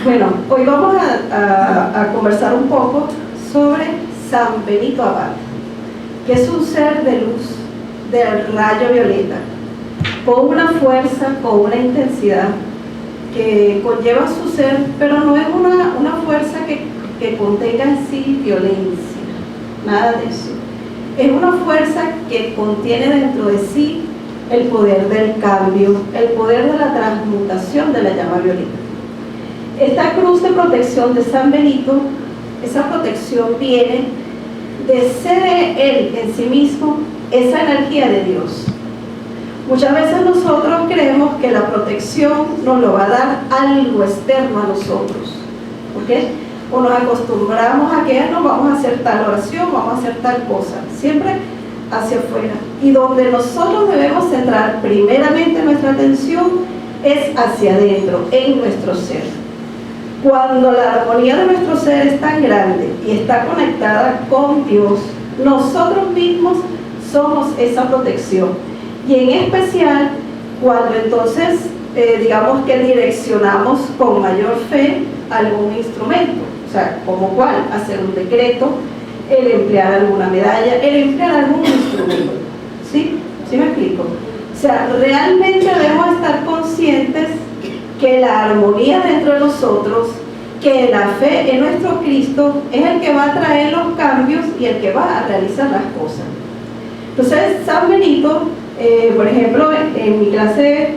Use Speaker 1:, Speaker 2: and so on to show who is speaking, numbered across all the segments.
Speaker 1: Bueno, hoy vamos a conversar un poco sobre San Benito Abad, que es un ser de luz del rayo violeta, con una fuerza, con una intensidad que conlleva su ser, pero no es una fuerza que contenga en sí violencia, nada de eso. Es una fuerza que contiene dentro de sí el poder del cambio, el poder de la transmutación de la llama violeta. Esta cruz de protección de San Benito, esa protección viene de ser él en sí mismo esa energía de Dios. Muchas veces nosotros creemos que la protección nos lo va a dar algo externo a nosotros, ¿ok? O nos acostumbramos a que no vamos a hacer tal oración, vamos a hacer tal cosa, siempre hacia afuera. Y donde nosotros debemos centrar primeramente nuestra atención es hacia adentro, en nuestro ser. Cuando la armonía de nuestro ser es tan grande y está conectada con Dios, nosotros mismos somos esa protección. Y en especial, cuando entonces, digamos que direccionamos con mayor fe algún instrumento, o sea, como cuál, hacer un decreto, el emplear alguna medalla, el emplear algún instrumento. ¿Sí? ¿Sí me explico? O sea, realmente debemos estar conscientes que la armonía dentro de nosotros, que la fe en nuestro Cristo es el que va a traer los cambios y el que va a realizar las cosas. Entonces, San Benito, por ejemplo, en mi clase,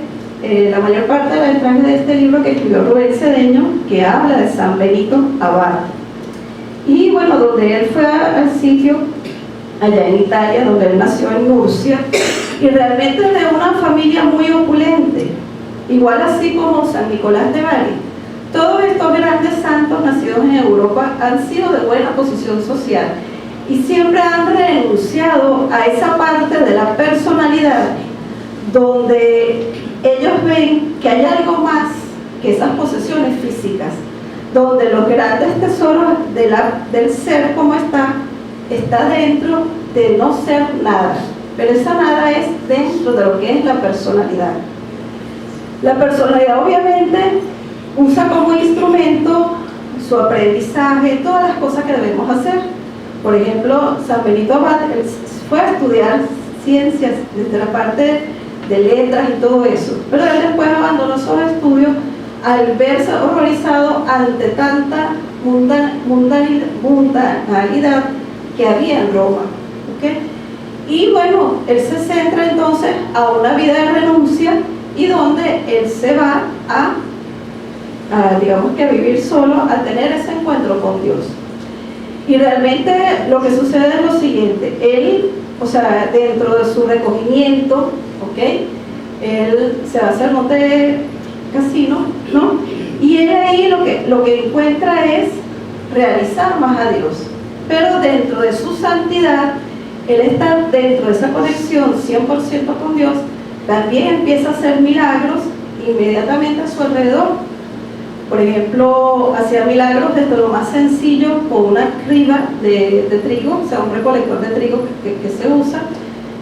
Speaker 1: la mayor parte de las entradas de este libro que escribió Rubén Cedeño, que habla de San Benito Abad. Y bueno, donde él fue al sitio, allá en Italia, donde él nació en Murcia, y realmente de una familia muy opulente, igual así como San Nicolás de Bari. Todos estos grandes santos nacidos en Europa han sido de buena posición social y siempre han renunciado a esa parte de la personalidad donde ellos ven que hay algo más que esas posesiones físicas, donde los grandes tesoros del ser como está dentro de no ser nada, pero esa nada es dentro de lo que es la personalidad. La personalidad obviamente usa como instrumento su aprendizaje, todas las cosas que debemos hacer. Por ejemplo, San Benito Abad fue a estudiar ciencias desde la parte de letras y todo eso, pero él después abandonó esos estudios al verse horrorizado ante tanta mundanalidad que había en Roma, ¿okay? Y bueno, él se centra entonces a una vida de renuncia y donde él se va a digamos que a vivir solo, a tener ese encuentro con Dios. Y realmente lo que sucede es lo siguiente: él, o sea, dentro de su recogimiento, ¿ok? Él se va a hacer monte casino, ¿no? Y él ahí lo que encuentra es realizar más a Dios, pero dentro de su santidad, él está dentro de esa conexión 100% con Dios, también empieza a hacer milagros inmediatamente a su alrededor. Por ejemplo, hacía milagros desde lo más sencillo con una criba de trigo, o sea, un recolector de trigo que se usa,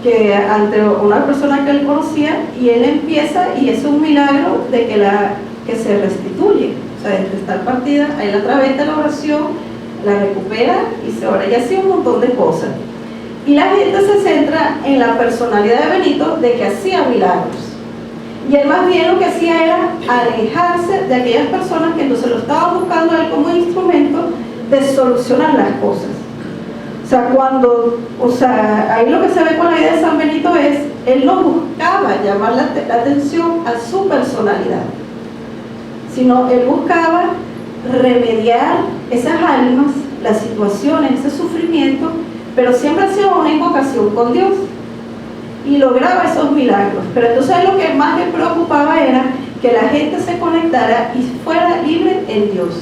Speaker 1: que ante una persona que él conocía, y él empieza y es un milagro de que se restituye, o sea, de estar partida, él a través de la oración la recupera y se ora, y así un montón de cosas. Y la gente se centra en la personalidad de Benito, de que hacía milagros. Y él más bien lo que hacía era alejarse de aquellas personas que entonces lo estaban buscando a él como instrumento de solucionar las cosas. O sea, ahí lo que se ve con la idea de San Benito es, él no buscaba llamar la atención a su personalidad, sino él buscaba remediar esas almas, las situaciones, ese sufrimiento, pero siempre hacía una invocación con Dios y lograba esos milagros. Pero entonces lo que más le preocupaba era que la gente se conectara y fuera libre en Dios.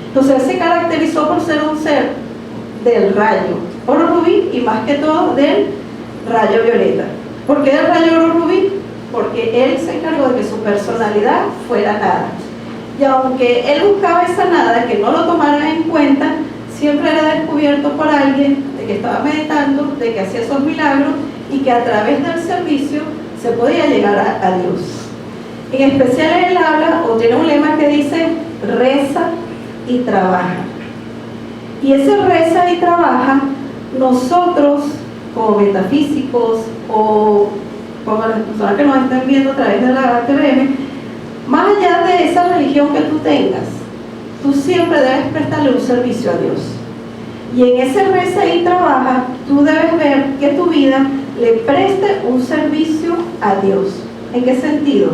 Speaker 1: Entonces él se caracterizó por ser un ser del rayo oro rubí y más que todo del rayo violeta. ¿Por qué del rayo oro rubí? Porque él se encargó de que su personalidad fuera nada. Y aunque él buscaba esa nada, que no lo tomaran en cuenta, siempre era descubierto por alguien de que estaba meditando, de que hacía esos milagros y que a través del servicio se podía llegar a Dios. En especial él habla o tiene un lema que dice: reza y trabaja. Y ese reza y trabaja, nosotros como metafísicos o como las personas que nos están viendo a través de la TVM, más allá de esa religión que tú tengas, tú siempre debes prestarle un servicio a Dios. Y en ese reza y trabaja, tú debes ver que tu vida le preste un servicio a Dios. ¿En qué sentido?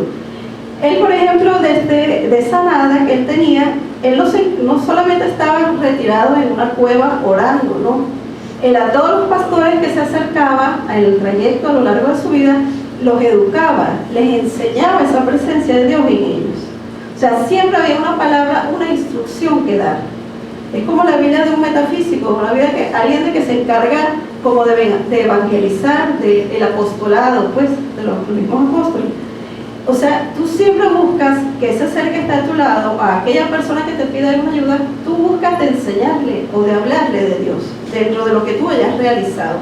Speaker 1: Él, por ejemplo, de esa nada que él tenía, él no solamente estaba retirado en una cueva orando, ¿no? Él a todos los pastores que se acercaban en el trayecto a lo largo de su vida, los educaba, les enseñaba esa presencia de Dios en ellos. O sea, siempre había una palabra, una instrucción que dar. Es como la vida de un metafísico, una vida que alguien de que se encarga como de evangelizar, del apostolado, pues, de los mismos apóstoles. O sea, tú siempre buscas que ese ser que está a tu lado, a aquella persona que te pida alguna ayuda, tú buscas de enseñarle o de hablarle de Dios, dentro de lo que tú hayas realizado.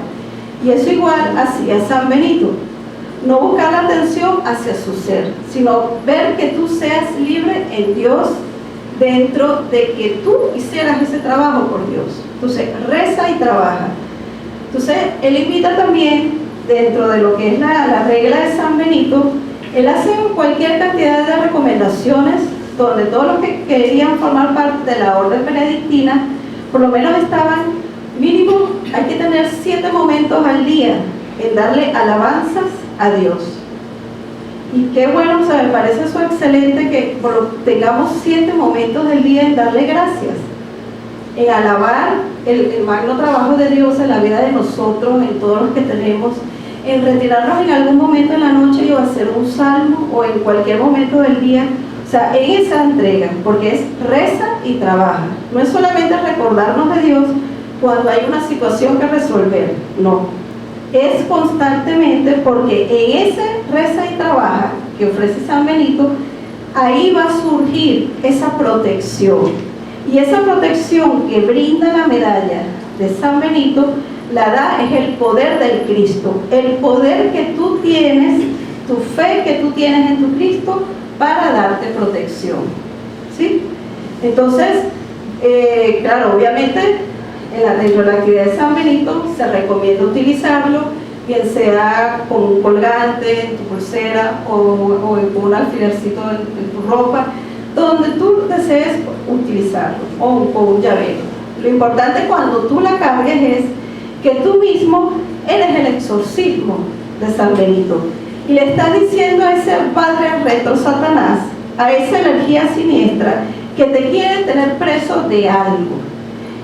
Speaker 1: Y eso igual hacía San Benito. No buscar la atención hacia su ser, sino ver que tú seas libre en Dios, dentro de que tú hicieras ese trabajo por Dios. Entonces, reza y trabaja. Entonces, él invita también, dentro de lo que es la regla de San Benito, él hace cualquier cantidad de recomendaciones, donde todos los que querían formar parte de la orden benedictina, por lo menos estaban, mínimo, hay que tener 7 momentos al día en darle alabanzas a Dios. Y qué bueno, o sea, me parece eso excelente que tengamos 7 momentos del día en darle gracias, en alabar el magno trabajo de Dios en la vida de nosotros, en todos los que tenemos, en retirarnos en algún momento en la noche y hacer un salmo o en cualquier momento del día, o sea, en esa entrega, porque es reza y trabaja. No es solamente recordarnos de Dios cuando hay una situación que resolver, no. Es constantemente, porque en ese reza y trabaja que ofrece San Benito, ahí va a surgir esa protección. Y esa protección que brinda la medalla de San Benito, la da es el poder del Cristo, el poder que tú tienes, tu fe que tú tienes en tu Cristo para darte protección, ¿sí? Entonces, claro, obviamente, dentro de la actividad de San Benito se recomienda utilizarlo, bien sea con un colgante en tu pulsera o con un alfilercito en tu ropa, donde tú desees utilizarlo, o con un llavero. Lo importante cuando tú la cargues es que tú mismo eres el exorcismo de San Benito y le estás diciendo a ese padre retro Satanás, a esa energía siniestra que te quiere tener preso de algo.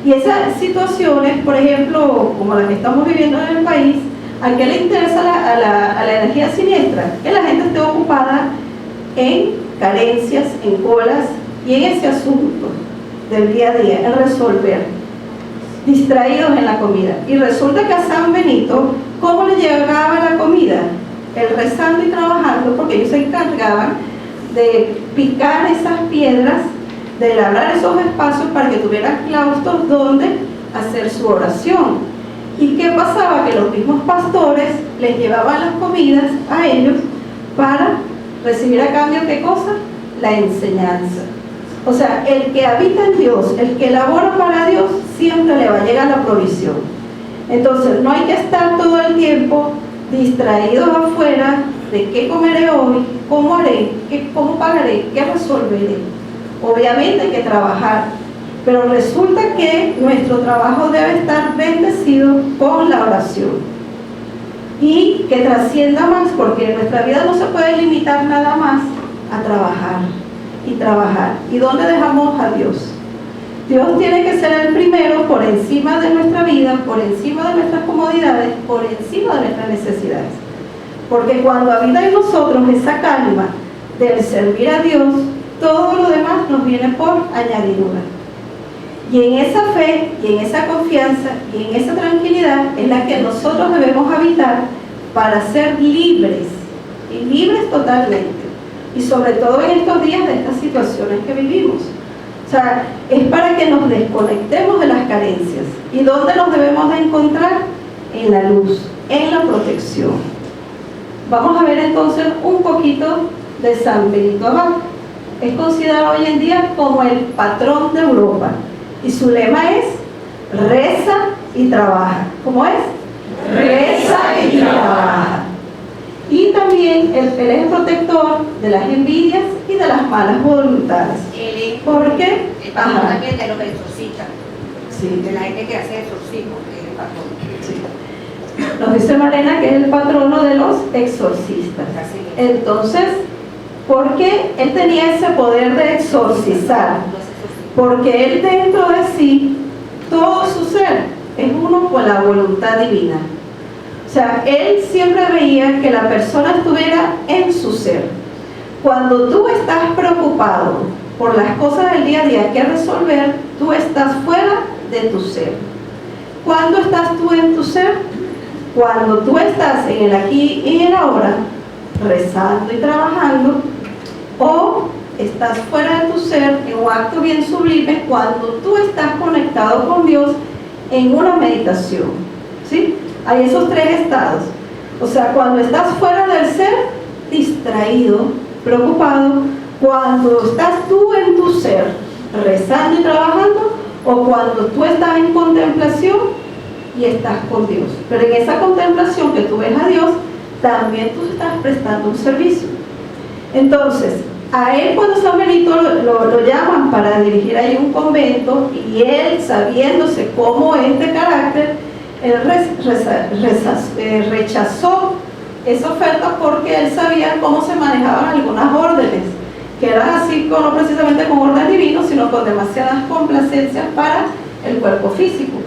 Speaker 1: Y esas situaciones, por ejemplo, como las que estamos viviendo en el país, ¿a qué le interesa a la energía siniestra? Que la gente esté ocupada en carencias, en colas y en ese asunto del día a día, en resolver, distraídos en la comida. Y resulta que a San Benito, ¿cómo le llegaba la comida? Él rezando y trabajando, porque ellos se encargaban de picar esas piedras, de labrar esos espacios para que tuvieran claustros donde hacer su oración. ¿Y qué pasaba? Que los mismos pastores les llevaban las comidas a ellos para recibir a cambio, ¿qué cosa? La enseñanza. O sea, el que habita en Dios, el que labora para Dios, siempre le va a llegar la provisión. Entonces, no hay que estar todo el tiempo distraídos afuera de qué comeré hoy, cómo haré, cómo pagaré, qué resolveré. Obviamente hay que trabajar, pero resulta que nuestro trabajo debe estar bendecido con la oración y que trascienda más, porque nuestra vida no se puede limitar nada más a trabajar y trabajar. ¿Y dónde dejamos a Dios? Dios tiene que ser el primero por encima de nuestra vida, por encima de nuestras comodidades, por encima de nuestras necesidades, porque cuando habita en nosotros esa calma del servir a Dios, todo lo demás nos viene por añadidura. Y en esa fe, y en esa confianza, y en esa tranquilidad es la que nosotros debemos habitar para ser libres, y libres totalmente. Y sobre todo en estos días de estas situaciones que vivimos. O sea, es para que nos desconectemos de las carencias. ¿Y dónde nos debemos de encontrar? En la luz, en la protección. Vamos a ver entonces un poquito de San Benito Abad. es considerado hoy en día como el patrón de Europa. Y su lema es: reza y trabaja. ¿Cómo es? Reza y trabaja. Y también él es el protector de las envidias y de las malas voluntades. ¿Por qué?
Speaker 2: El patrón también de los exorcistas.
Speaker 1: Sí.
Speaker 2: De la gente que hace exorcismo, que es el patrón.
Speaker 1: Sí. Nos dice Marena que es el patrono de los exorcistas.
Speaker 2: Así es.
Speaker 1: Entonces, ¿por qué él tenía ese poder de exorcizar? Porque él dentro de sí, todo su ser es uno con la voluntad divina. O sea, él siempre veía que la persona estuviera en su ser. Cuando tú estás preocupado por las cosas del día a día que resolver, tú estás fuera de tu ser. ¿Cuándo estás tú en tu ser? Cuando tú estás en el aquí y en el ahora, rezando y trabajando, o estás fuera de tu ser en un acto bien sublime cuando tú estás conectado con Dios en una meditación. ¿Sí? Hay esos tres estados. O sea, cuando estás fuera del ser, distraído, preocupado, cuando estás tú en tu ser, rezando y trabajando, o cuando tú estás en contemplación y estás con Dios. Pero en esa contemplación que tú ves a Dios, también tú estás prestando un servicio. Entonces, a él cuando San Benito lo llaman para dirigir ahí un convento, y él, sabiéndose cómo es de carácter, él rechazó esa oferta porque él sabía cómo se manejaban algunas órdenes, que eran así, no precisamente con orden divino, sino con demasiadas complacencias para el cuerpo físico.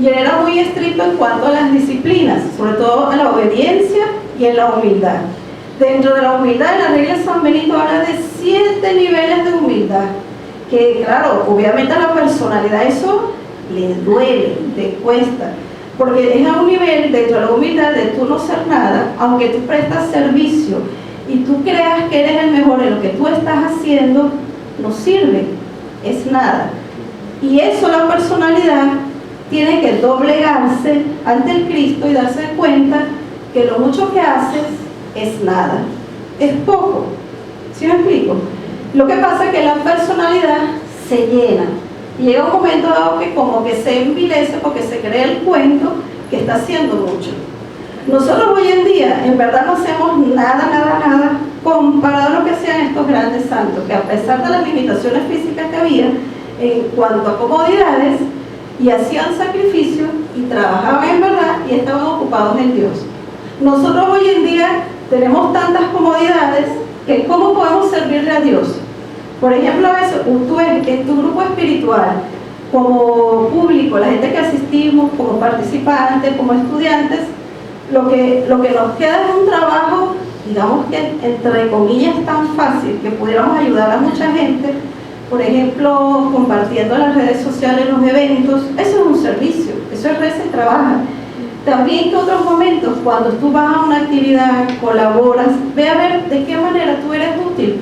Speaker 1: Y él era muy estricto en cuanto a las disciplinas, sobre todo a la obediencia y en la humildad. Dentro de la humildad, en la regla de San Benito habla de 7 niveles de humildad, que claro, obviamente a la personalidad eso le duele, le cuesta, porque es a un nivel dentro de la humildad de tú no ser nada, aunque tú prestas servicio y tú creas que eres el mejor en lo que tú estás haciendo, no sirve, es nada. Y eso, la personalidad tiene que doblegarse ante el Cristo y darse cuenta que lo mucho que haces es nada, es poco. ¿Sí me explico? Lo que pasa es que la personalidad se llena. Y llega un momento dado que como que se envilece porque se cree el cuento que está haciendo mucho. Nosotros hoy en día en verdad no hacemos nada comparado a lo que hacían estos grandes santos, que a pesar de las limitaciones físicas que había en cuanto a comodidades, y hacían sacrificio y trabajaban en verdad y estaban ocupados en Dios. Nosotros hoy en día tenemos tantas comodidades que ¿cómo podemos servirle a Dios? Por ejemplo, a veces tú en tu grupo espiritual, como público, la gente que asistimos, como participantes, como estudiantes, lo que nos queda es un trabajo, digamos que entre comillas tan fácil, que pudiéramos ayudar a mucha gente, por ejemplo, compartiendo en las redes sociales los eventos. Eso es un servicio, eso es reza y trabaja. También que otros momentos, cuando tú vas a una actividad, colaboras, ve a ver de qué manera tú eres útil,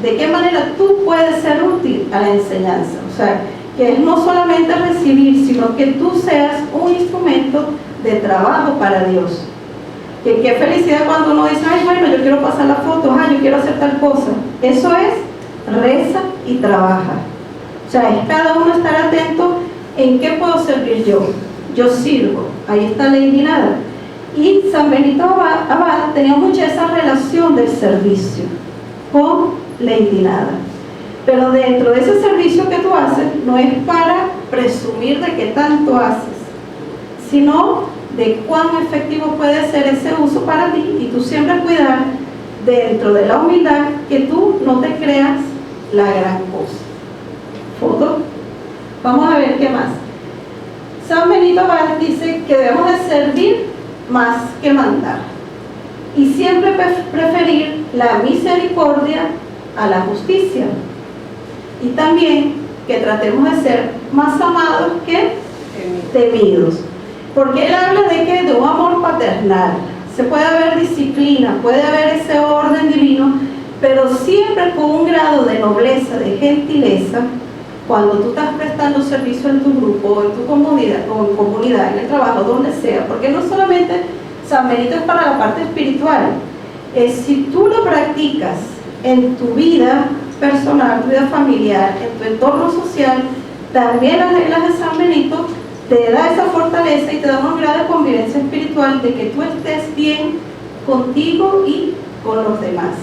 Speaker 1: de qué manera tú puedes ser útil a la enseñanza. O sea, que es no solamente recibir, sino que tú seas un instrumento de trabajo para Dios. Que qué felicidad cuando uno dice, ay, bueno, yo quiero pasar la foto, yo quiero hacer tal cosa. Eso es reza y trabaja. O sea, es cada uno estar atento en qué puedo servir yo. Yo sirvo. Ahí está Lady Nada. Y San Benito Abad tenía mucha esa relación del servicio con Lady Nada. Pero dentro de ese servicio que tú haces, no es para presumir de que tanto haces, sino de cuán efectivo puede ser ese uso para ti, y tú siempre cuidar dentro de la humildad que tú no te creas la gran cosa. ¿Foto? Vamos a ver qué más. San Benito Abad dice que debemos de servir más que mandar, y siempre preferir la misericordia a la justicia, y también que tratemos de ser más amados que temidos, porque él habla de que de un amor paternal se puede haber disciplina, puede haber ese orden divino, pero siempre con un grado de nobleza, de gentileza, cuando tú estás prestando servicio en tu grupo, en tu comunidad, o en comunidad, en el trabajo, donde sea, porque no solamente San Benito es para la parte espiritual, si tú lo practicas en tu vida, personal, tu vida familiar, en tu entorno social, también las reglas de San Benito te da esa fortaleza y te da un grado de convivencia espiritual de que tú estés bien contigo y con los demás.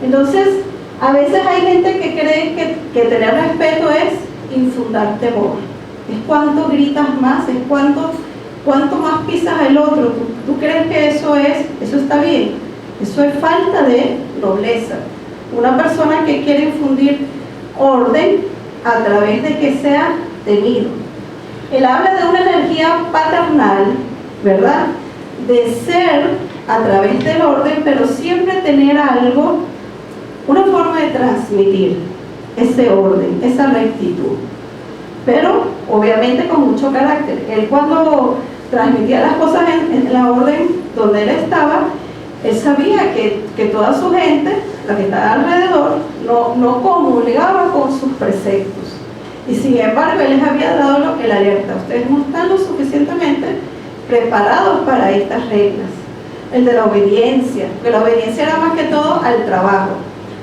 Speaker 1: Entonces, a veces hay gente que cree que tener respeto es infundar temor. Es cuánto gritas más, es cuánto más pisas al otro. ¿Tú crees que eso está bien? Eso es falta de nobleza. Una persona que quiere infundir orden a través de que sea temido. Él habla de una energía paternal, ¿verdad? De ser a través del orden, pero siempre tener algo, una forma de transmitir ese orden, esa rectitud. Pero obviamente con mucho carácter. Él cuando transmitía las cosas en la orden donde él estaba, él sabía que toda su gente, la que estaba alrededor, no comulgaba con sus preceptos. Y sin embargo, él les había dado el alerta. Ustedes no están lo suficientemente preparados para estas reglas. El de la obediencia, porque la obediencia era más que todo al trabajo.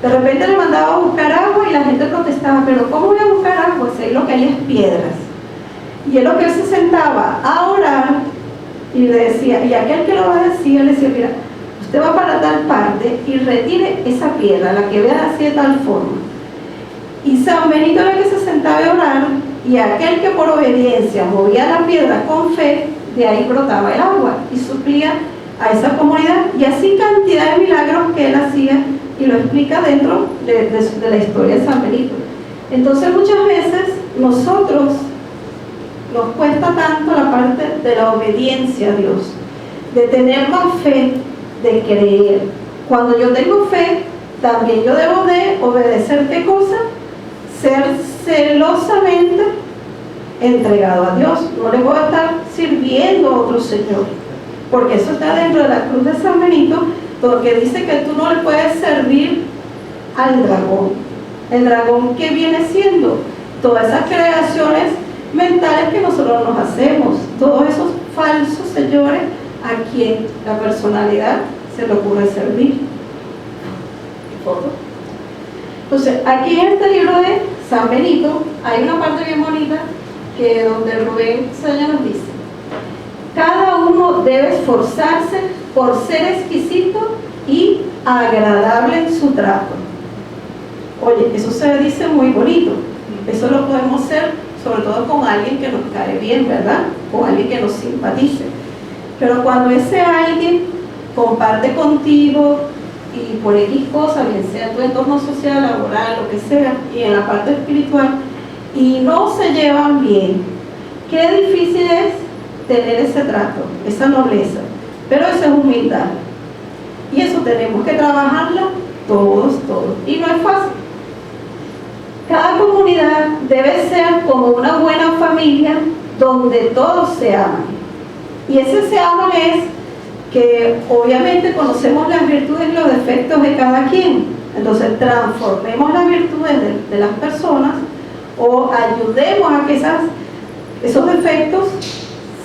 Speaker 1: De repente le mandaba a buscar agua y la gente protestaba, pero ¿cómo voy a buscar agua? Si ahí lo que hay es piedras. Y es lo que él se sentaba a orar y le decía, y aquel que lo va a decir, le decía, mira, usted va para tal parte y retire esa piedra, la que vea así de tal forma. Y San Benito era el que se sentaba a orar, y aquel que por obediencia movía la piedra con fe, de ahí brotaba el agua y suplía a esa comunidad. Y así cantidad de milagros que él hacía, y lo explica dentro de la historia de San Benito. Entonces muchas veces nosotros nos cuesta tanto la parte de la obediencia a Dios, de tener más fe, de creer. Cuando yo tengo fe, también yo debo de obedecer, ¿qué cosa? Ser celosamente entregado a Dios. No le voy a estar sirviendo a otro Señor, porque eso está dentro de la cruz de San Benito, porque dice que tú no le puedes servir al dragón. El dragón, ¿qué viene siendo? Todas esas creaciones mentales que nosotros nos hacemos, todos esos falsos señores a quien la personalidad se le ocurre servir. Entonces, aquí en este libro de San Benito hay una parte bien bonita que donde Rubén Saña nos dice: cada uno debe esforzarse por ser exquisito y agradable en su trato. Oye, eso se dice muy bonito. Eso lo podemos hacer sobre todo con alguien que nos cae bien, ¿verdad? Con alguien que nos simpatice. Pero cuando ese alguien comparte contigo y por X cosa, bien sea en tu entorno social, laboral, lo que sea, y en la parte espiritual, y no se llevan bien, qué difícil es tener ese trato, esa nobleza. Pero eso es humildad. Y eso tenemos que trabajarlo todos. Y no es fácil. Cada comunidad debe ser como una buena familia donde todos se aman. Y ese se aman es que obviamente conocemos las virtudes y los defectos de cada quien. Entonces transformemos las virtudes de las personas o ayudemos a que esos defectos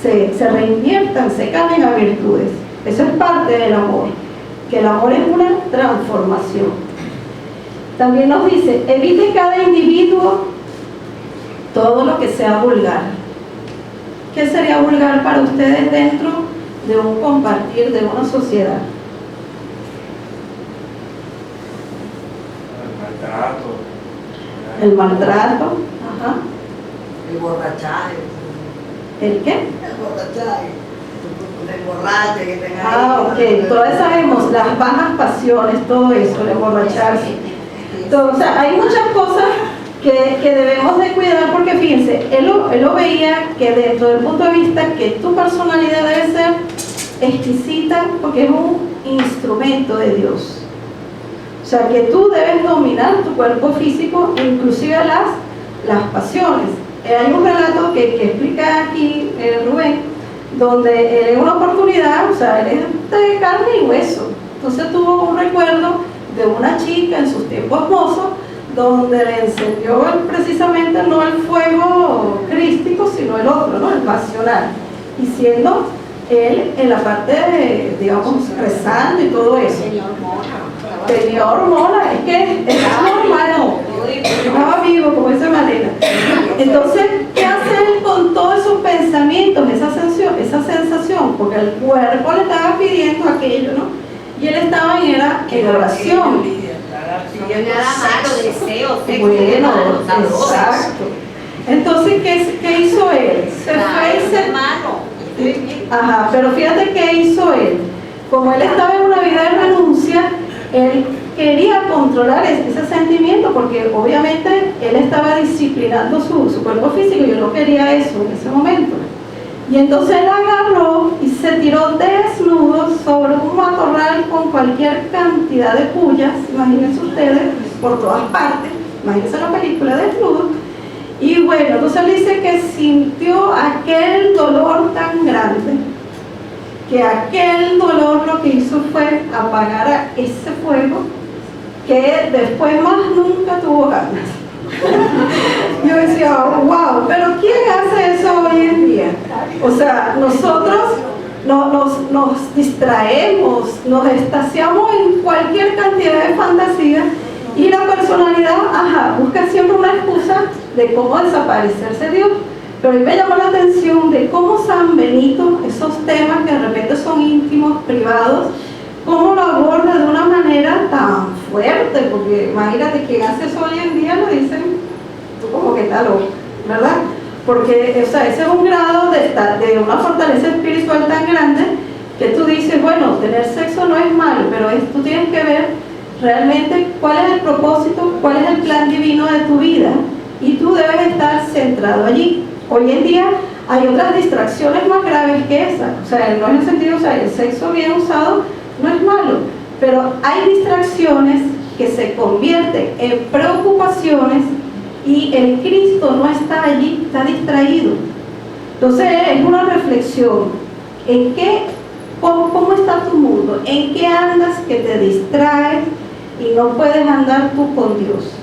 Speaker 1: se reinviertan, se cambien a virtudes. Eso es parte del amor, que el amor es una transformación. También nos dice, evite cada individuo todo lo que sea vulgar. ¿Qué sería vulgar para ustedes dentro de un compartir de una sociedad? El maltrato. Ajá.
Speaker 3: El borrachaje.
Speaker 1: ¿El qué?
Speaker 3: El borrachaje. El borrache que tenga.
Speaker 1: Ok. Todas esas las bajas pasiones, todo eso, el emborracharse. Todo, o sea, hay muchas cosas que debemos de cuidar, porque fíjense, él lo veía que dentro del punto de vista que tu personalidad debe ser exquisita, porque es un instrumento de Dios. O sea, que tú debes dominar tu cuerpo físico, inclusive las pasiones. Hay un relato que explica aquí Rubén, donde él en una oportunidad, o sea, él es de carne y hueso, entonces tuvo un recuerdo de una chica en sus tiempos mozos, donde le encendió precisamente no el fuego crístico, sino el otro, ¿no? El pasional, y siendo él en la parte de, digamos, rezando y todo eso. Tenía hormonas, es que es normal, Estaba vivo, como dice Malena. Entonces, ¿qué hace él con todos esos pensamientos, esa sensación? Porque el cuerpo le estaba pidiendo aquello, ¿no? Y él estaba en oración.
Speaker 2: No tiene nada malo, deseo, sexo,
Speaker 1: Bueno,
Speaker 2: malo,
Speaker 1: exacto. Entonces, ¿qué hizo él? Se fue y se... Ajá, pero fíjate qué hizo él. Como él estaba en una vida de renuncia, él quería controlar ese sentimiento, porque obviamente él estaba disciplinando su cuerpo físico y él no quería eso en ese momento. Y entonces él agarró y se tiró desnudo sobre un matorral con cualquier cantidad de pullas, imagínense ustedes, por todas partes, imagínense la película desnudo. Y bueno, entonces él dice que sintió aquel dolor tan grande, que aquel dolor lo que hizo fue apagar a ese fuego, que después más nunca tuvo ganas. Yo decía, wow, pero ¿quién hace eso hoy en día? O sea, nosotros nos distraemos, nos extasiamos en cualquier cantidad de fantasía y la personalidad, busca siempre una excusa de cómo desaparecerse Dios. Pero a mí me llamó la atención de cómo San Benito, esos temas que de repente son íntimos, privados, cómo lo aborda de una manera tan fuerte, porque imagínate, quien hace eso hoy en día lo dicen, tú como que estás loco, ¿verdad? Porque, o sea, ese es un grado de una fortaleza espiritual tan grande que tú dices, bueno, tener sexo no es malo, pero tú tienes que ver realmente cuál es el propósito, cuál es el plan divino de tu vida, y tú debes estar centrado allí. Hoy en día hay otras distracciones más graves que esa, o sea, no en el sentido, o sea, el sexo bien usado no es malo, pero hay distracciones que se convierten en preocupaciones y el Cristo no está allí, está distraído. Entonces es una reflexión, ¿en qué, cómo está tu mundo? ¿En qué andas que te distraes y no puedes andar tú con Dios?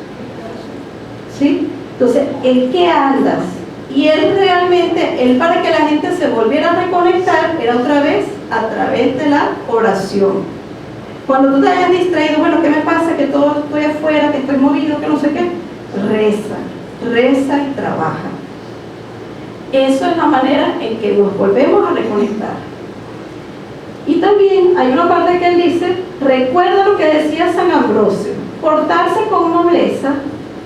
Speaker 1: ¿Sí? Entonces, ¿en qué andas? Y él para que la gente se volviera a reconectar, era otra vez a través de la oración. Cuando tú te hayas distraído, bueno, ¿qué me pasa? Que todo estoy afuera, que estoy movido, que no sé qué. Reza y trabaja. Eso es la manera en que nos volvemos a reconectar. Y también hay una parte que él dice, recuerda lo que decía San Ambrosio, portarse con nobleza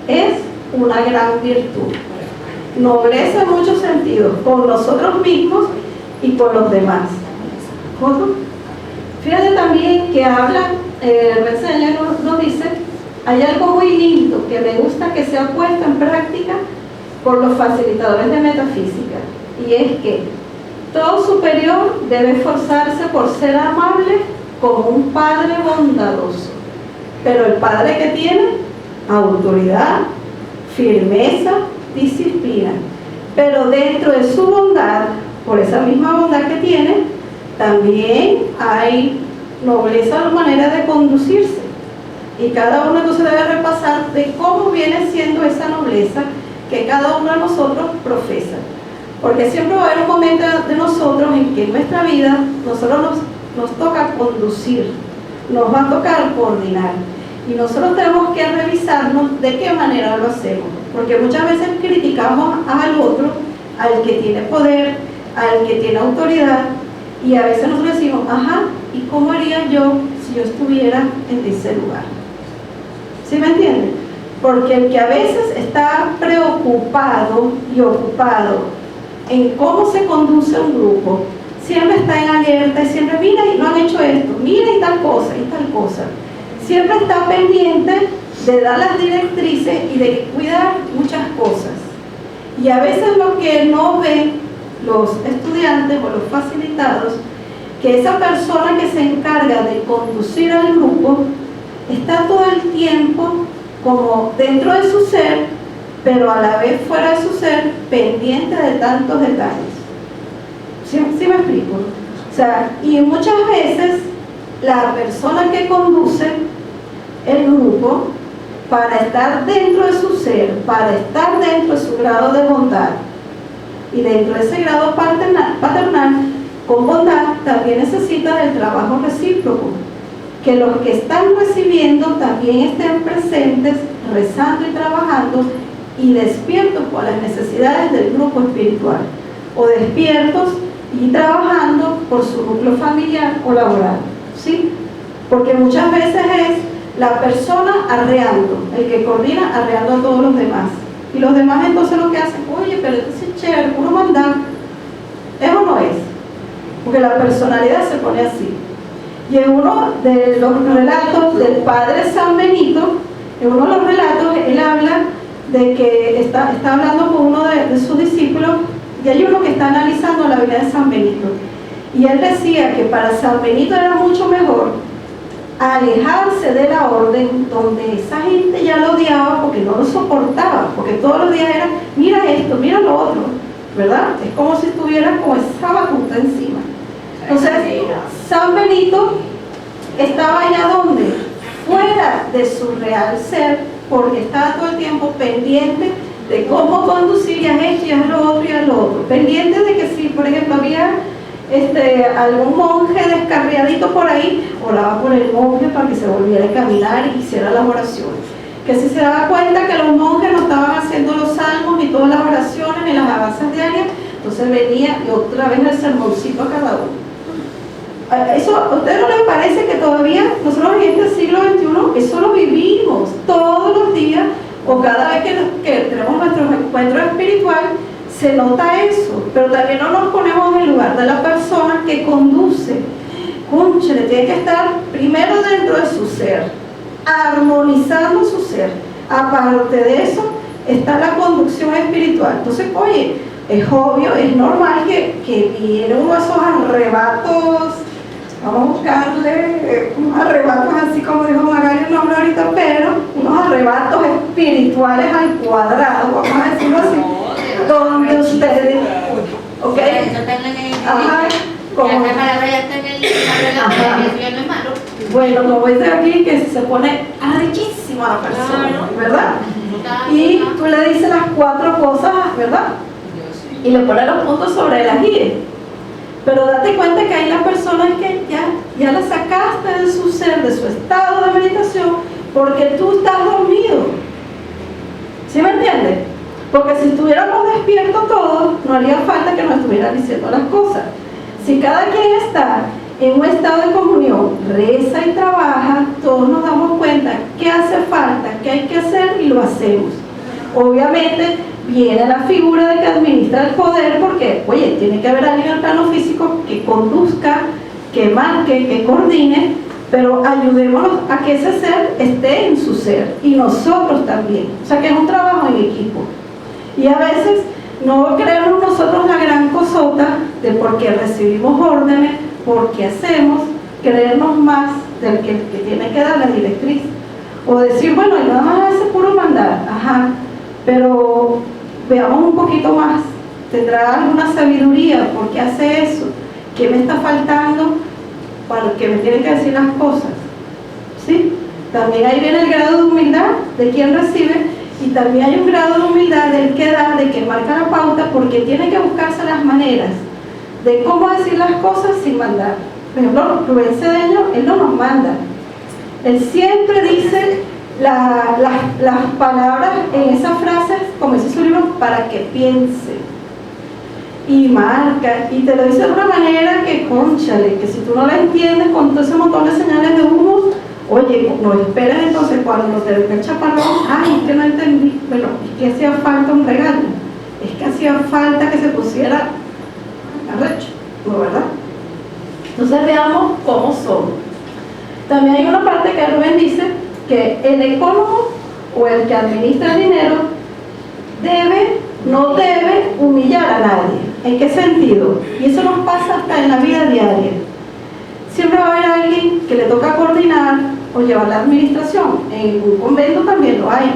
Speaker 1: es una gran virtud. Nobleza en muchos sentidos, con nosotros mismos y con los demás. ¿Cómo? Fíjate también que habla, el Señor nos dice, hay algo muy lindo que me gusta que sea puesto en práctica por los facilitadores de metafísica, y es que todo superior debe esforzarse por ser amable como un padre bondadoso, pero el padre que tiene autoridad, firmeza, disciplina, pero dentro de su bondad, por esa misma bondad que tiene, también hay nobleza, la manera de conducirse, y cada uno entonces debe repasar de cómo viene siendo esa nobleza que cada uno de nosotros profesa, porque siempre va a haber un momento de nosotros en que en nuestra vida nosotros nos toca conducir, nos va a tocar coordinar, y nosotros tenemos que revisarnos de qué manera lo hacemos, porque muchas veces criticamos al otro, al que tiene poder, al que tiene autoridad, y a veces nosotros decimos, ¿y cómo haría yo si yo estuviera en ese lugar? ¿Sí me entienden? Porque el que a veces está preocupado y ocupado en cómo se conduce un grupo, siempre está en alerta y siempre, mira, y no han hecho esto, mira y tal cosa, siempre está pendiente de dar las directrices y de cuidar muchas cosas. Y a veces lo que no ven los estudiantes o los facilitados, que esa persona que se encarga de conducir al grupo está todo el tiempo como dentro de su ser, pero a la vez fuera de su ser, pendiente de tantos detalles. ¿Sí me explico? O sea, y muchas veces la persona que conduce el grupo, para estar dentro de su ser, para estar dentro de su grado de bondad y dentro de ese grado paternal con bondad, también necesita del trabajo recíproco, que los que están recibiendo también estén presentes rezando y trabajando y despiertos por las necesidades del grupo espiritual, o despiertos y trabajando por su núcleo familiar o laboral, ¿sí? Porque muchas veces es la persona arreando, el que coordina arreando a todos los demás. Y los demás entonces lo que hacen, oye, pero esto es chévere, puro mandar. Eso no es, porque la personalidad se pone así. Y en uno de los relatos del padre San Benito, en uno de los relatos, él habla de que está hablando con uno de sus discípulos, y hay uno que está analizando la vida de San Benito. Y él decía que para San Benito era mucho mejor alejarse de la orden donde esa gente ya lo odiaba porque no lo soportaba, porque todos los días era, mira esto, mira lo otro, ¿verdad? Es como si estuviera con esa batuta encima. Entonces, San Benito estaba allá donde, fuera de su real ser, porque estaba todo el tiempo pendiente de cómo conducir y a esto y a lo otro y a lo otro, pendiente de que si, por ejemplo, había algún monje descarriadito por ahí, oraba por el monje para que se volviera a caminar y hiciera las oraciones. Que si se daba cuenta que los monjes no estaban haciendo los salmos ni todas las oraciones ni las alabanzas diarias, entonces venía y otra vez el sermoncito a cada uno. Eso, ¿a ustedes no les parece que todavía nosotros en este siglo XXI eso lo vivimos todos los días, o cada vez que tenemos nuestro encuentro espiritual? Se nota eso, pero también no nos ponemos en el lugar de la persona que conduce. Cónchale, tiene que estar primero dentro de su ser, armonizando su ser. Aparte de eso, está la conducción espiritual. Entonces, oye, es obvio, es normal que vienen uno de esos arrebatos, vamos a buscarle unos arrebatos así como dijo Magali el nombre ahorita, pero unos arrebatos espirituales al cuadrado, vamos a decirlo así. Donde ustedes, ¿ok? Ajá, como, bueno, como dice aquí, que se pone arrechísima la persona, ¿verdad? Y tú le dices las 4 cosas, ¿verdad? Y le pones los puntos sobre las guías. Pero date cuenta que hay las personas que ya la sacaste de su ser, de su estado de meditación, porque tú estás dormido. ¿Sí me entiendes? Porque si estuviéramos despiertos todos, no haría falta que nos estuvieran diciendo las cosas. Si cada quien está en un estado de comunión, reza y trabaja, todos nos damos cuenta qué hace falta, qué hay que hacer y lo hacemos. Obviamente viene la figura de que administra el poder porque, oye, tiene que haber alguien en el plano físico que conduzca, que marque, que coordine, pero ayudémonos a que ese ser esté en su ser y nosotros también. O sea que es un trabajo en equipo. Y a veces no creemos nosotros la gran cosota de porque recibimos órdenes, porque hacemos, creernos más del que tiene que dar la directriz. O decir, bueno, y nada más hace puro mandar, ajá, pero veamos un poquito más. ¿Tendrá alguna sabiduría? ¿Por qué hace eso? ¿Qué me está faltando para que me tienen que decir las cosas? ¿Sí? También ahí viene el grado de humildad de quien recibe. Y también hay un grado de humildad del que da, de que marca la pauta, porque tiene que buscarse las maneras de cómo decir las cosas sin mandar. Por ejemplo, Rubén Cedeño, él no nos manda. Él siempre dice las palabras en esas frases, como dice su libro, para que piense. Y marca, y te lo dice de una manera que, cónchale, que si tú no la entiendes con todo ese montón de señales de humo, oye, no esperes entonces cuando nos den el chaparrón, ay, es que no entendí. Bueno, es que hacía falta un regalo, es que hacía falta que se pusiera arrecho, ¿no, verdad? Entonces veamos cómo somos. También hay una parte que Rubén dice que el economo o el que administra el dinero no debe humillar a nadie. ¿En qué sentido? Y eso nos pasa hasta en la vida diaria. Siempre va a haber alguien que le toca coordinar o llevar la administración. En un convento también lo hay,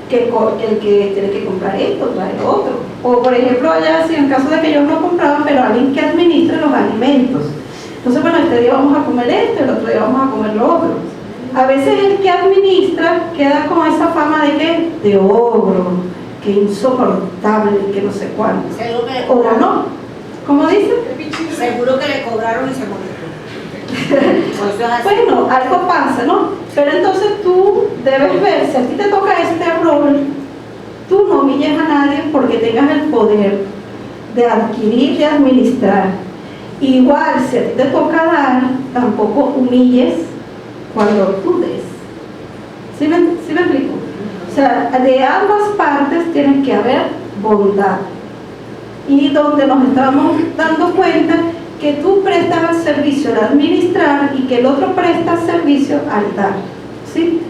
Speaker 1: que el que tiene que comprar esto, trae lo otro. O por ejemplo allá, si en caso de que ellos no compraban, pero alguien que administre los alimentos. Entonces, bueno, este día vamos a comer esto, el otro día vamos a comer lo otro. A veces el que administra queda con esa fama de ¿qué? De ogro, que insoportable, que no sé cuánto. O no. ¿Cómo dice?
Speaker 3: Seguro que le cobraron y se molestó.
Speaker 1: Bueno, algo pasa, ¿no? Pero entonces tú debes ver, si a ti te toca este rol, tú no humilles a nadie porque tengas el poder de adquirir y administrar. Igual, si a ti te toca dar, tampoco humilles cuando tú des. ¿Sí me explico? O sea, de ambas partes tiene que haber bondad. Y donde nos estamos dando cuenta que tú prestas el servicio al administrar y que el otro presta el servicio al dar, ¿sí?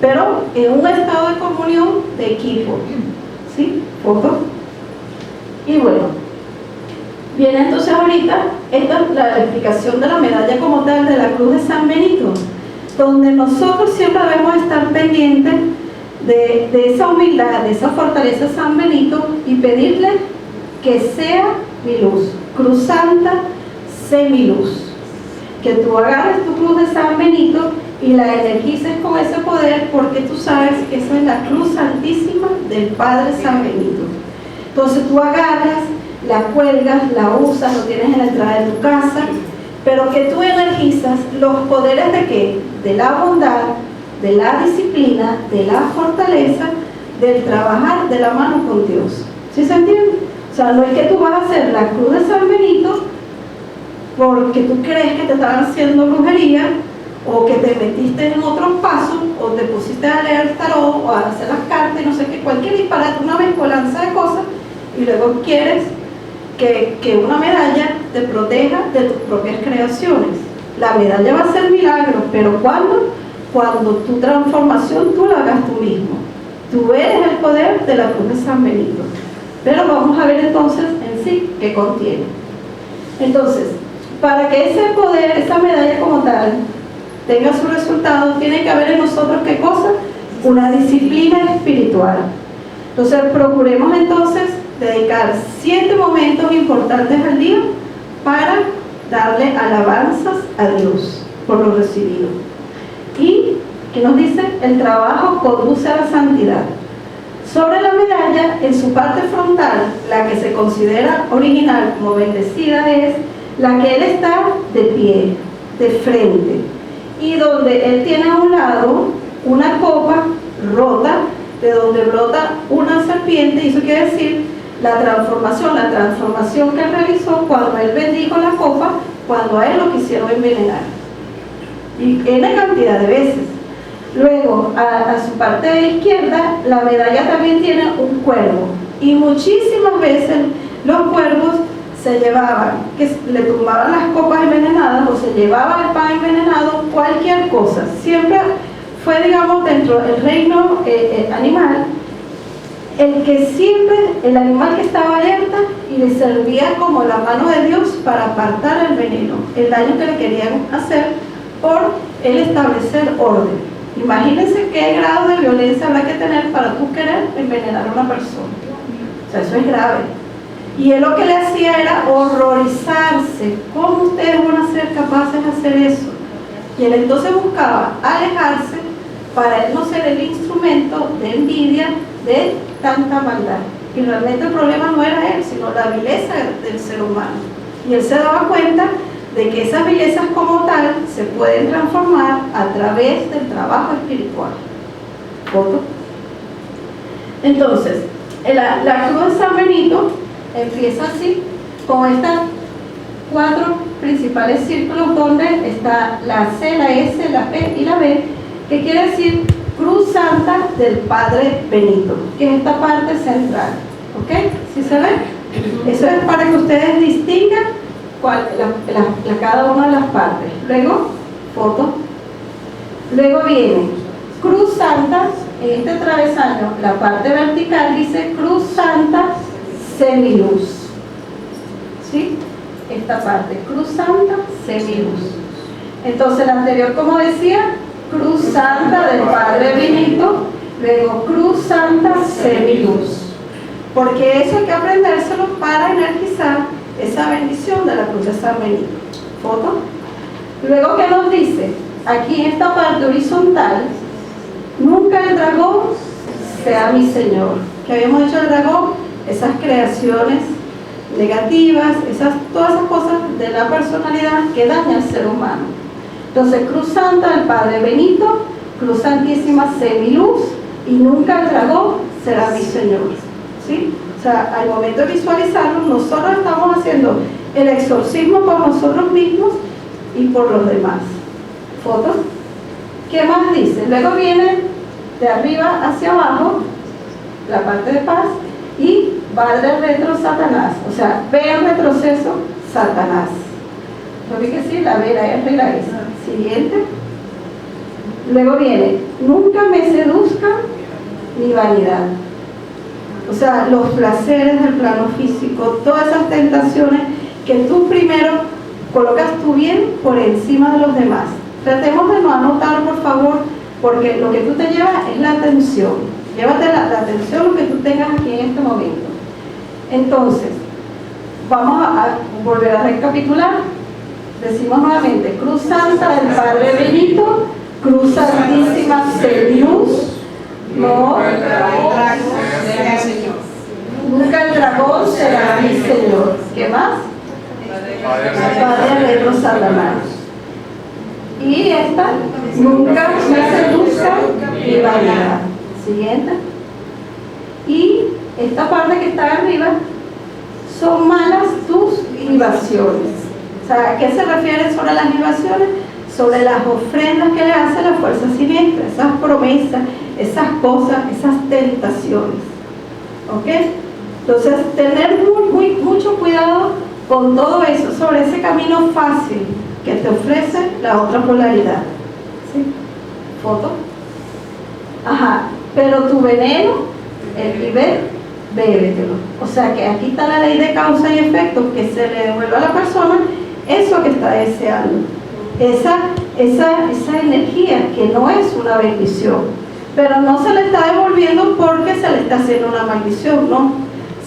Speaker 1: Pero en un estado de comunión de equipo, ¿sí? ¿Foto? Y bueno, viene entonces ahorita esta es la explicación de la medalla como tal de la Cruz de San Benito, donde nosotros siempre debemos estar pendientes de esa humildad, de esa fortaleza de San Benito y pedirle que sea mi luz. Cruz Santa, sé mi luz. Que tú agarres tu cruz de San Benito y la energices con ese poder, porque tú sabes que esa es la cruz santísima del Padre San Benito. Entonces tú agarras, la cuelgas, la usas, lo tienes en la entrada de tu casa, pero que tú energizas los poderes de ¿qué? De la bondad, de la disciplina, de la fortaleza, del trabajar de la mano con Dios. ¿Sí se entiende? O sea, no es que tú vas a hacer la cruz de San Benito porque tú crees que te están haciendo brujería o que te metiste en otros pasos o te pusiste a leer el tarot o a hacer las cartas y no sé qué, cualquier disparate, una mezcolanza de cosas, y luego quieres que una medalla te proteja de tus propias creaciones. La medalla va a ser milagro, pero ¿cuándo? Cuando tu transformación tú la hagas tú mismo. Tú eres el poder de la cruz de San Benito. Pero vamos a ver entonces en sí qué contiene. Entonces, para que ese poder, esa medalla como tal, tenga su resultado, tiene que haber en nosotros ¿qué cosa? Una disciplina espiritual. Entonces, procuremos entonces dedicar 7 momentos importantes al día para darle alabanzas a Dios por lo recibido. Y, ¿qué nos dice? El trabajo conduce a la santidad. Sobre la medalla, en su parte frontal, la que se considera original como bendecida es la que él está de pie, de frente, y donde él tiene a un lado una copa rota, de donde brota una serpiente, y eso quiere decir la transformación que él realizó cuando él bendijo la copa, cuando a él lo quisieron envenenar. Y N cantidad de veces. Luego, a su parte izquierda, la medalla también tiene un cuervo. Y muchísimas veces los cuervos se llevaban, que le tumbaban las copas envenenadas o se llevaban el pan envenenado, cualquier cosa. Siempre fue, digamos, dentro del reino animal, el animal que estaba alerta y le servía como la mano de Dios para apartar el veneno, el daño que le querían hacer por el establecer orden. Imagínense qué grado de violencia habrá que tener para tú querer envenenar a una persona. O sea, eso es grave. Y él lo que le hacía era horrorizarse. ¿Cómo ustedes van a ser capaces de hacer eso? Y él entonces buscaba alejarse para él no ser el instrumento de envidia de tanta maldad. Y realmente el problema no era él, sino la vileza del ser humano. Y él se daba cuenta de que esas vilezas como tal se pueden transformar a través del trabajo espiritual. ¿Foto? Entonces, la cruz de San Benito empieza así, con estas 4 principales círculos donde está la C, la S, la P y la B, que quiere decir Cruz Santa del Padre Benito, que es esta parte central. ¿Ok? ¿Sí se ve? Eso es para que ustedes distingan cada una de las partes. Luego, foto. Luego viene Cruz Santa, en este travesaño, la parte vertical dice Cruz Santa semiluz. ¿Sí? Esta parte, Cruz Santa semiluz. Entonces, la anterior, como decía, Cruz Santa del Padre Benito, luego Cruz Santa semiluz. Porque eso hay que aprendérselo para energizar esa bendición de la cruz de San Benito. Foto. Luego, ¿qué nos dice? Aquí en esta parte horizontal, nunca el dragón sea mi Señor. ¿Qué habíamos dicho del dragón? Esas creaciones negativas, todas esas cosas de la personalidad que dañan al ser humano. Entonces, Cruz Santa del Padre Benito, Cruz Santísima Semiluz, y nunca el dragón será mi Señor. ¿Sí? O sea, al momento de visualizarlo, nosotros estamos haciendo el exorcismo por nosotros mismos y por los demás. ¿Fotos? ¿Qué más dice? Luego viene de arriba hacia abajo, la parte de paz, y va de retro Satanás. O sea, ve el retroceso Satanás. ¿Lo vi que sí? La B, la R y la S. Siguiente. Luego viene, nunca me seduzca mi vanidad. O sea, los placeres del plano físico, todas esas tentaciones que tú primero colocas tu bien por encima de los demás. Tratemos de no anotar, por favor, porque lo que tú te llevas es la atención. Llévate la atención, lo que tú tengas aquí en este momento. Entonces, vamos a volver a recapitular. Decimos nuevamente, Cruz Santa del Padre Benito, Cruz Santísima Semiluz, no, nunca el dragón será mi Señor. ¿Qué más? Padre Retro Satanás. Y esta, nunca me seduzca mi vanidad. Siguiente. Y esta parte que está arriba, son malas tus libaciones. O sea, ¿a qué se refiere sobre las libaciones? Sobre las ofrendas que le hace la fuerza siniestra, esas promesas, esas cosas, esas tentaciones. ¿Ok? Entonces, tener mucho cuidado con todo eso, sobre ese camino fácil que te ofrece la otra polaridad. ¿Sí? ¿Foto? Ajá, pero tu veneno, el nivel, bébetelo. O sea que aquí está la ley de causa y efecto, que se le devuelva a la persona eso que está deseando. Esa energía que no es una bendición, pero no se le está devolviendo porque se le está haciendo una maldición, no,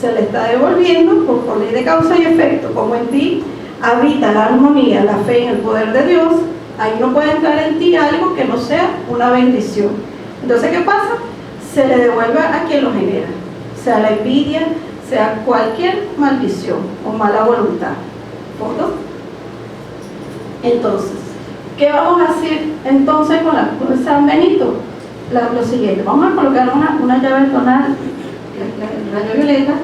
Speaker 1: se le está devolviendo por ley de causa y efecto. Como en ti habita la armonía, la fe en el poder de Dios, ahí no puede entrar en ti algo que no sea una bendición. Entonces, ¿qué pasa? Se le devuelve a quien lo genera, sea la envidia, sea cualquier maldición o mala voluntad. ¿Foto? Entonces, ¿qué vamos a hacer entonces con la cruz de San Benito? Lo siguiente, vamos a colocar una llave tonal, el rayo violeta.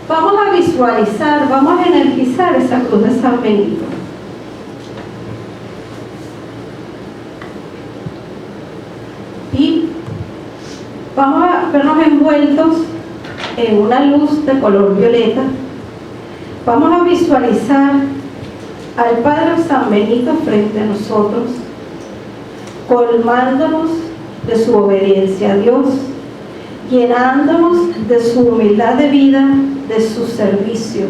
Speaker 1: Vamos a visualizar, vamos a energizar esa cruz de San Benito. Y vamos a vernos envueltos en una luz de color violeta. Vamos a visualizar al Padre San Benito frente a nosotros, colmándonos de su obediencia a Dios, llenándonos de su humildad de vida, de su servicio,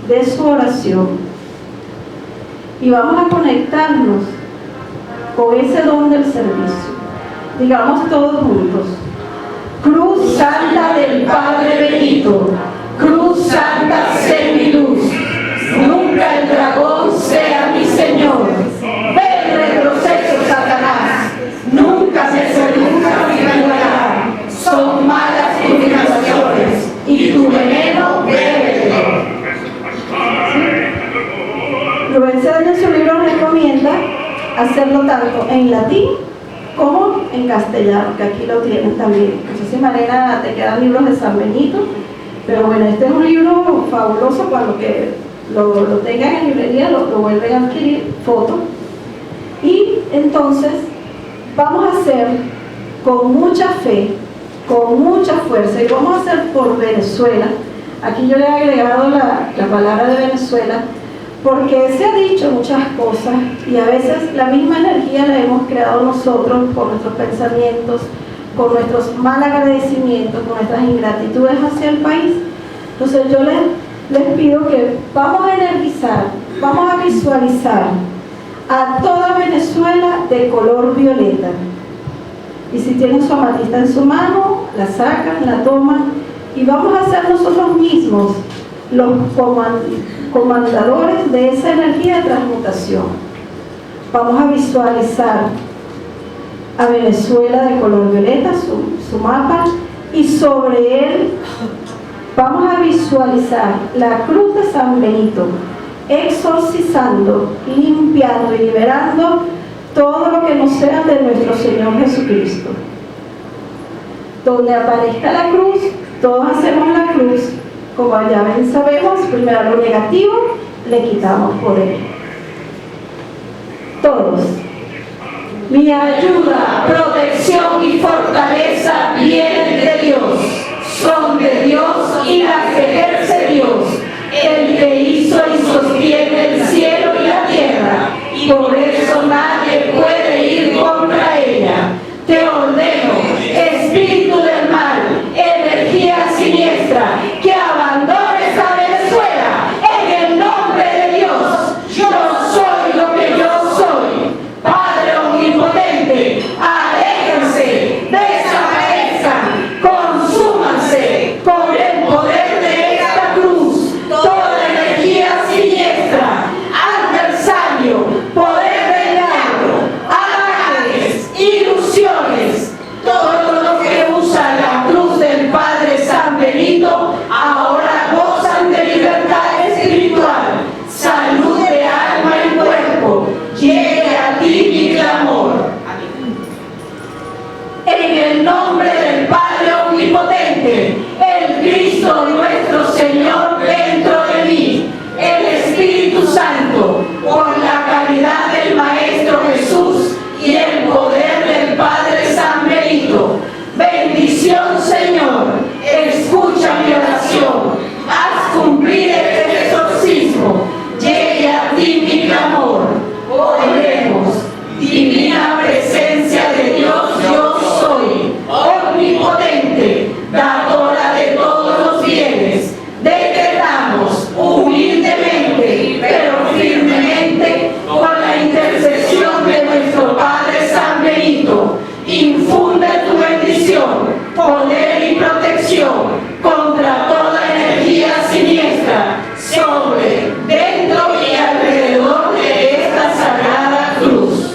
Speaker 1: de su oración. Y vamos a conectarnos con ese don del servicio. Digamos todos juntos: Cruz Santa del Padre Benito, Cruz Santa Semiluz, nunca el dragón sea mi Señor. Ven retroceso, Satanás, nunca me seduzca mi vanidad. Son malas tus libaciones y tu veneno bébetelo. Rubén Cedeño en su libro recomienda hacerlo tanto en latín como en castellano, que aquí lo tienen también. No sé si, Marina, te quedan libros de San Benito, pero bueno, este es un libro fabuloso. Cuando que lo tengan en librería lo vuelven a adquirir. Foto. Y entonces vamos a hacer con mucha fe, con mucha fuerza, y vamos a hacer por Venezuela. Aquí yo le he agregado la palabra de Venezuela, porque se ha dicho muchas cosas y a veces la misma energía la hemos creado nosotros con nuestros pensamientos, con nuestros mal agradecimientos, con nuestras ingratitudes hacia el país. Entonces yo les pido que vamos a energizar, vamos a visualizar a toda Venezuela de color violeta. Y si tienen su amatista en su mano, la sacan, la toman, y vamos a ser nosotros mismos los comandadores de esa energía de transmutación. Vamos a visualizar a Venezuela de color violeta, su mapa, y sobre él vamos a visualizar la cruz de San Benito, exorcizando, limpiando y liberando todo lo que no sea de nuestro Señor Jesucristo. Donde aparezca la cruz, todos hacemos la cruz. Como ya ven, sabemos, primero lo negativo, le quitamos poder. Todos. Mi ayuda, protección y fortaleza vienen de Dios. Son de Dios y las ejerce Dios, el que hizo y sostiene el cielo y la tierra, y por eso nadie puede ir contra ella. Te ordeno, espíritu del mal, energía siniestra, que abandones a Venezuela en el nombre de Dios. Yo soy lo que yo soy. Padre omnipotente, aléjense, desaparezcan, consúmanse con el poder de esta cruz. Toda energía siniestra, adversario, poder del diablo, ataques, ilusiones, todo lo que usa la cruz del Padre San Benito, ahora gozan de libertad espiritual, salud de alma y cuerpo. Llegue a ti mi clamor. En el nombre del Padre omnipotente, el Cristo nuestro Señor dentro de mí, el Espíritu Santo, por la caridad del Maestro Jesús y el poder del Padre San Benito. Bendición, Señor, escucha mi oración, haz cumplir este exorcismo, llegue a ti mi clamor. Oremos. Divina presencia de Dios, yo soy, omnipotente, dadora de todos los bienes. Decretamos humildemente, pero firmemente, con la intercesión de nuestro Padre San Benito, infunde tu bendición, poder y protección contra toda energía siniestra, sobre, dentro y alrededor de esta sagrada cruz.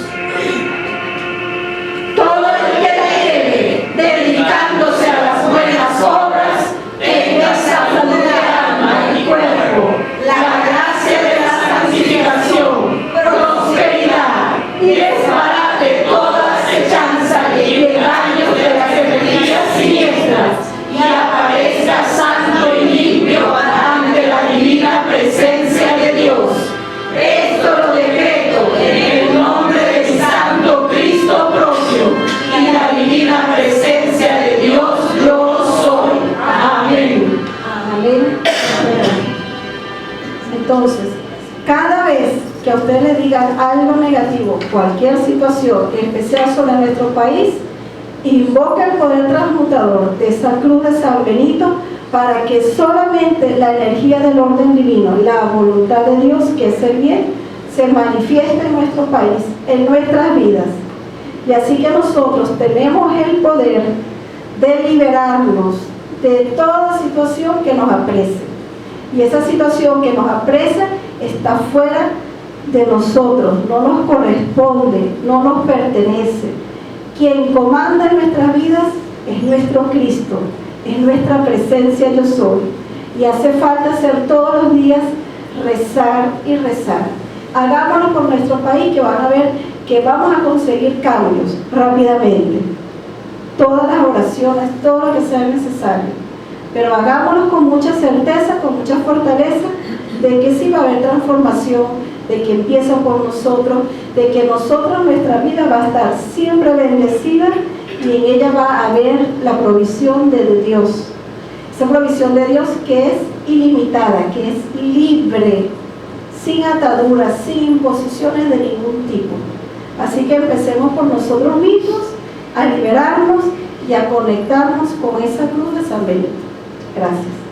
Speaker 1: Todo el que la lleve, dedicándose a las buenas obras, tenga salud de alma y cuerpo, la gracia de la santificación, prosperidad y desbarate toda acechanza y engaños de las energías siniestras, y aparezca santo y limpio ante la divina presencia de Dios. Esto lo decreto en el nombre del Santo Cristo propio y la divina presencia de Dios, yo soy. Amén. Amén. Entonces, cada vez que a usted le digan algo negativo, cualquier situación, en especial sobre nuestro país, invoca el poder transmutador de esa cruz de San Benito para que solamente la energía del orden divino, la voluntad de Dios, que es el bien, se manifieste en nuestro país, en nuestras vidas. Y así que nosotros tenemos el poder de liberarnos de toda situación que nos aprese. Y esa situación que nos apresa está fuera de nosotros, no nos corresponde, no nos pertenece. Quien comanda en nuestras vidas es nuestro Cristo, es nuestra presencia yo soy. Y hace falta hacer todos los días rezar y rezar. Hagámoslo por nuestro país, que van a ver que vamos a conseguir cambios rápidamente. Todas las oraciones, todo lo que sea necesario. Pero hagámoslo con mucha certeza, con mucha fortaleza, de que sí va a haber transformación, de que empieza por nosotros, de que nosotros, nuestra vida va a estar siempre bendecida y en ella va a haber la provisión de Dios. Esa provisión de Dios que es ilimitada, que es libre, sin ataduras, sin imposiciones de ningún tipo. Así que empecemos por nosotros mismos a liberarnos y a conectarnos con esa cruz de San Benito. Gracias.